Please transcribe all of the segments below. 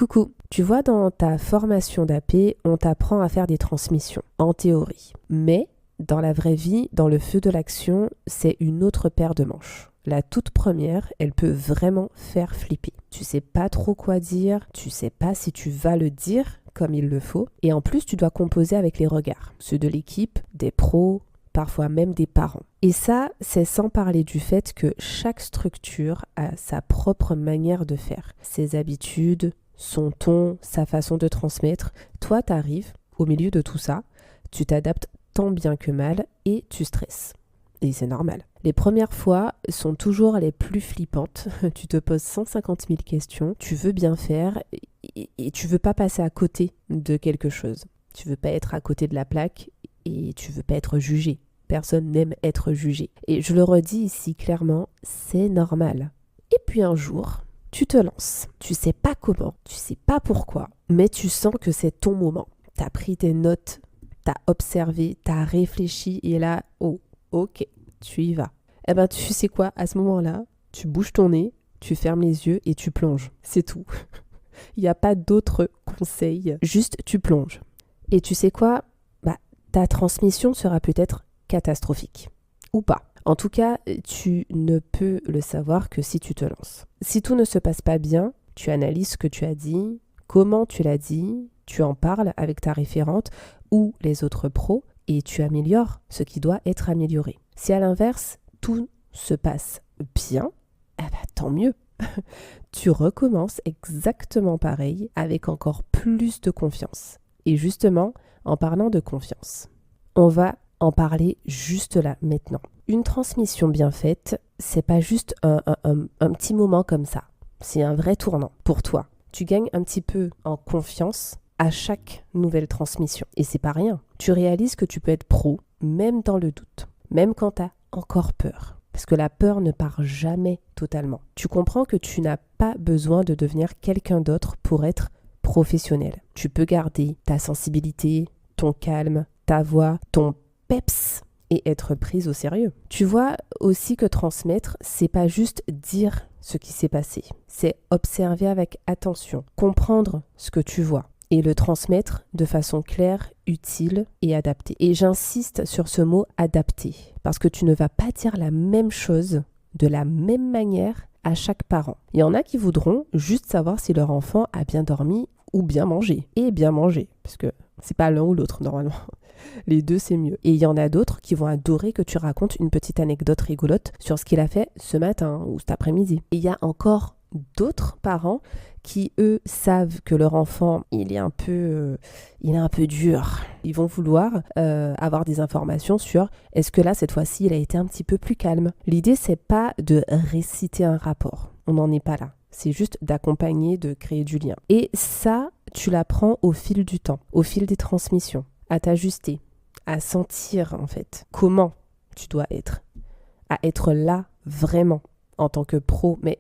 Coucou, tu vois dans ta formation d'AP, on t'apprend à faire des transmissions, en théorie. Mais dans la vraie vie, dans le feu de l'action, c'est une autre paire de manches. La toute première, elle peut vraiment faire flipper. Tu sais pas trop quoi dire, tu sais pas si tu vas le dire comme il le faut. Et en plus, tu dois composer avec les regards, ceux de l'équipe, des pros, parfois même des parents. Et ça, c'est sans parler du fait que chaque structure a sa propre manière de faire, ses habitudes, son ton, sa façon de transmettre. Toi, t'arrives au milieu de tout ça, tu t'adaptes tant bien que mal et tu stresses. Et c'est normal. Les premières fois sont toujours les plus flippantes. Tu te poses 150 000 questions, tu veux bien faire et tu veux pas passer à côté de quelque chose. Tu veux pas être à côté de la plaque et tu veux pas être jugé. Personne n'aime être jugé. Et je le redis ici clairement, c'est normal. Et puis un jour, tu te lances. Tu sais pas comment, tu sais pas pourquoi, mais tu sens que c'est ton moment. T'as pris tes notes, t'as observé, t'as réfléchi et là, oh, ok, tu y vas. Eh ben, tu sais quoi, à ce moment-là, tu bouges ton nez, tu fermes les yeux et tu plonges. C'est tout. Il n'y a pas d'autres conseils. Juste, tu plonges. Et tu sais quoi, ta transmission sera peut-être catastrophique. Ou pas. En tout cas, tu ne peux le savoir que si tu te lances. Si tout ne se passe pas bien, tu analyses ce que tu as dit, comment tu l'as dit, tu en parles avec ta référente ou les autres pros et tu améliores ce qui doit être amélioré. Si à l'inverse, tout se passe bien, tant mieux. Tu recommences exactement pareil avec encore plus de confiance. Et justement, en parlant de confiance, on va en parler juste là, maintenant. Une transmission bien faite, c'est pas juste un petit moment comme ça. C'est un vrai tournant pour toi. Tu gagnes un petit peu en confiance à chaque nouvelle transmission. Et c'est pas rien. Tu réalises que tu peux être pro, même dans le doute. Même quand t'as encore peur. Parce que la peur ne part jamais totalement. Tu comprends que tu n'as pas besoin de devenir quelqu'un d'autre pour être professionnel. Tu peux garder ta sensibilité, ton calme, ta voix, ton peps et être prise au sérieux. Tu vois aussi que transmettre, c'est pas juste dire ce qui s'est passé. C'est observer avec attention, comprendre ce que tu vois et le transmettre de façon claire, utile et adaptée. Et j'insiste sur ce mot adapté parce que tu ne vas pas dire la même chose de la même manière à chaque parent. Il y en a qui voudront juste savoir si leur enfant a bien dormi ou bien mangé. Et bien mangé, parce que c'est pas l'un ou l'autre normalement. Les deux, c'est mieux. Et il y en a d'autres qui vont adorer que tu racontes une petite anecdote rigolote sur ce qu'il a fait ce matin ou cet après-midi. Et il y a encore d'autres parents qui, eux, savent que leur enfant, il est un peu dur. Ils vont vouloir avoir des informations sur est-ce que là, cette fois-ci, il a été un petit peu plus calme. L'idée, c'est pas de réciter un rapport. On n'en est pas là. C'est juste d'accompagner, de créer du lien. Et ça, tu l'apprends au fil du temps, au fil des transmissions, à t'ajuster, à sentir en fait comment tu dois être, à être là vraiment en tant que pro, mais,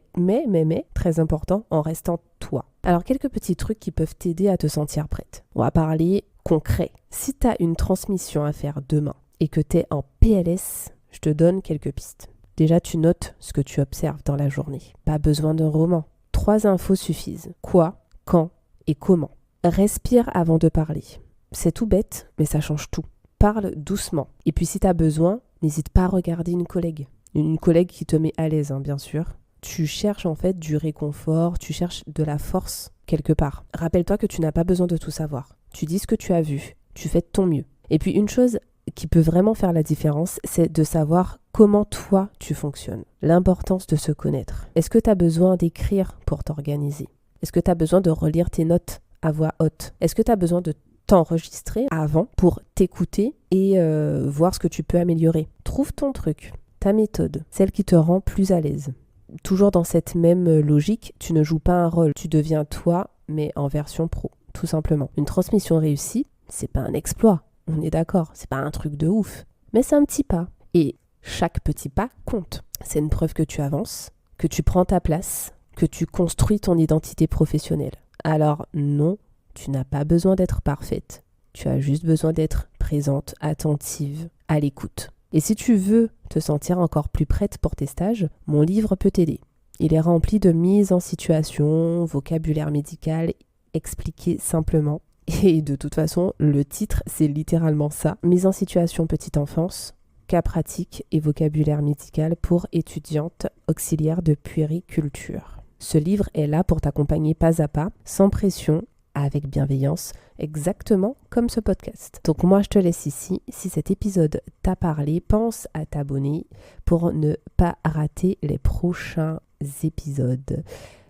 très important, en restant toi. Alors, quelques petits trucs qui peuvent t'aider à te sentir prête. On va parler concret. Si tu as une transmission à faire demain et que tu es en PLS, je te donne quelques pistes. Déjà, tu notes ce que tu observes dans la journée. Pas besoin d'un roman. 3 infos suffisent. Quoi, quand et comment. Respire avant de parler. C'est tout bête, mais ça change tout. Parle doucement. Et puis si tu as besoin, n'hésite pas à regarder une collègue. Une collègue qui te met à l'aise, bien sûr. Tu cherches en fait du réconfort, tu cherches de la force quelque part. Rappelle-toi que tu n'as pas besoin de tout savoir. Tu dis ce que tu as vu, tu fais de ton mieux. Et puis une chose qui peut vraiment faire la différence, c'est de savoir comment toi tu fonctionnes. L'importance de se connaître. Est-ce que tu as besoin d'écrire pour t'organiser? Est-ce que tu as besoin de relire tes notes à voix haute? Est-ce que tu as besoin de t'enregistrer avant pour t'écouter et voir ce que tu peux améliorer? Trouve ton truc, ta méthode, celle qui te rend plus à l'aise. Toujours dans cette même logique, tu ne joues pas un rôle, tu deviens toi, mais en version pro, tout simplement. Une transmission réussie, c'est pas un exploit, on est d'accord, c'est pas un truc de ouf, mais c'est un petit pas. Et chaque petit pas compte. C'est une preuve que tu avances, que tu prends ta place, que tu construis ton identité professionnelle. Alors non, tu n'as pas besoin d'être parfaite. Tu as juste besoin d'être présente, attentive, à l'écoute. Et si tu veux te sentir encore plus prête pour tes stages, mon livre peut t'aider. Il est rempli de mises en situation, vocabulaire médical expliqué simplement. Et de toute façon, le titre, c'est littéralement ça. Mise en situation petite enfance, cas pratique et vocabulaire médical pour étudiantes auxiliaires de puériculture. Ce livre est là pour t'accompagner pas à pas, sans pression, avec bienveillance, exactement comme ce podcast. Donc moi, je te laisse ici. Si cet épisode t'a parlé, pense à t'abonner pour ne pas rater les prochains épisodes.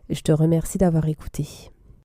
Je te remercie d'avoir écouté.